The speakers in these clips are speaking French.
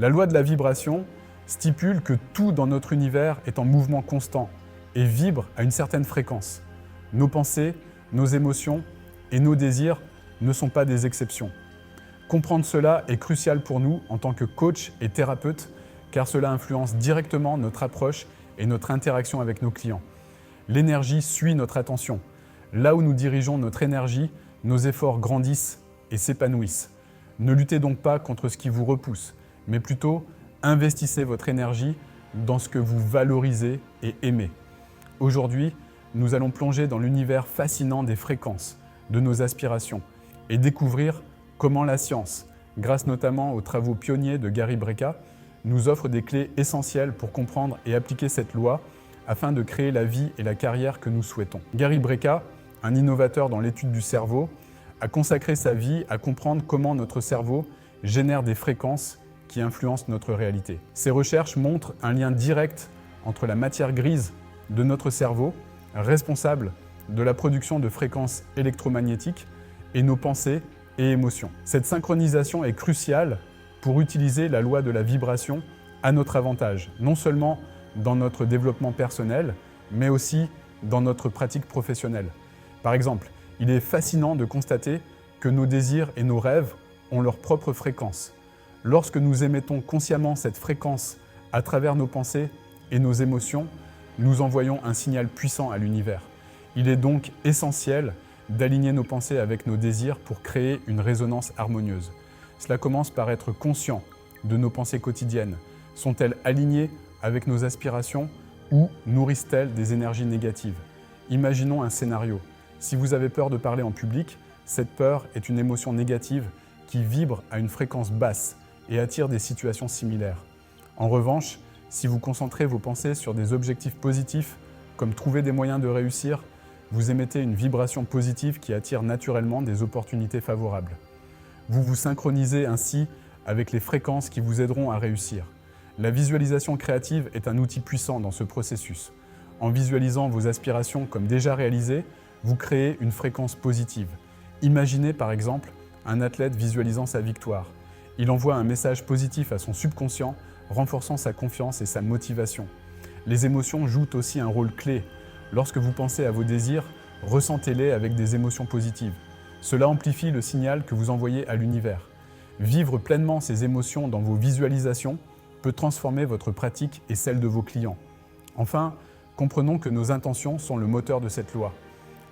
La loi de la vibration stipule que tout dans notre univers est en mouvement constant et vibre à une certaine fréquence. Nos pensées, nos émotions et nos désirs ne sont pas des exceptions. Comprendre cela est crucial pour nous en tant que coach et thérapeute, car cela influence directement notre approche et notre interaction avec nos clients. L'énergie suit notre attention. Là où nous dirigeons notre énergie, nos efforts grandissent et s'épanouissent. Ne luttez donc pas contre ce qui vous repousse, mais plutôt investissez votre énergie dans ce que vous valorisez et aimez. Aujourd'hui, nous allons plonger dans l'univers fascinant des fréquences, de nos aspirations, et découvrir comment la science, grâce notamment aux travaux pionniers de Gary Brecka, nous offre des clés essentielles pour comprendre et appliquer cette loi afin de créer la vie et la carrière que nous souhaitons. Gary Brecka, un innovateur dans l'étude du cerveau, a consacré sa vie à comprendre comment notre cerveau génère des fréquences qui influencent notre réalité. Ses recherches montrent un lien direct entre la matière grise de notre cerveau, responsable de la production de fréquences électromagnétiques, et nos pensées et émotions. Cette synchronisation est cruciale pour utiliser la loi de la vibration à notre avantage, non seulement dans notre développement personnel, mais aussi dans notre pratique professionnelle. Par exemple, il est fascinant de constater que nos désirs et nos rêves ont leur propre fréquence. Lorsque nous émettons consciemment cette fréquence à travers nos pensées et nos émotions, nous envoyons un signal puissant à l'univers. Il est donc essentiel d'aligner nos pensées avec nos désirs pour créer une résonance harmonieuse. Cela commence par être conscient de nos pensées quotidiennes. Sont-elles alignées avec nos aspirations ou nourrissent-elles des énergies négatives? Imaginons un scénario. Si vous avez peur de parler en public, cette peur est une émotion négative qui vibre à une fréquence basse et attire des situations similaires. En revanche, si vous concentrez vos pensées sur des objectifs positifs, comme trouver des moyens de réussir, vous émettez une vibration positive qui attire naturellement des opportunités favorables. Vous vous synchronisez ainsi avec les fréquences qui vous aideront à réussir. La visualisation créative est un outil puissant dans ce processus. En visualisant vos aspirations comme déjà réalisées, vous créez une fréquence positive. Imaginez par exemple un athlète visualisant sa victoire. Il envoie un message positif à son subconscient, renforçant sa confiance et sa motivation. Les émotions jouent aussi un rôle clé. Lorsque vous pensez à vos désirs, ressentez-les avec des émotions positives. Cela amplifie le signal que vous envoyez à l'univers. Vivre pleinement ces émotions dans vos visualisations peut transformer votre pratique et celle de vos clients. Enfin, comprenons que nos intentions sont le moteur de cette loi.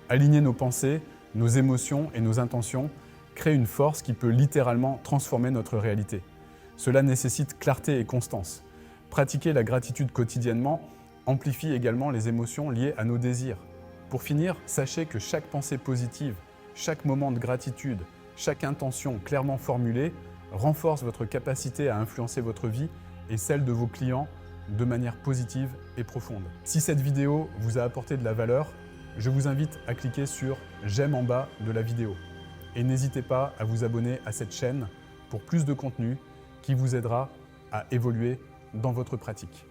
Aligner nos pensées, nos émotions et nos intentions crée une force qui peut littéralement transformer notre réalité. Cela nécessite clarté et constance. Pratiquer la gratitude quotidiennement amplifie également les émotions liées à nos désirs. Pour finir, sachez que chaque pensée positive, chaque moment de gratitude, chaque intention clairement formulée renforce votre capacité à influencer votre vie et celle de vos clients de manière positive et profonde. Si cette vidéo vous a apporté de la valeur, je vous invite à cliquer sur « J'aime » en bas de la vidéo. Et n'hésitez pas à vous abonner à cette chaîne pour plus de contenu qui vous aidera à évoluer dans votre pratique.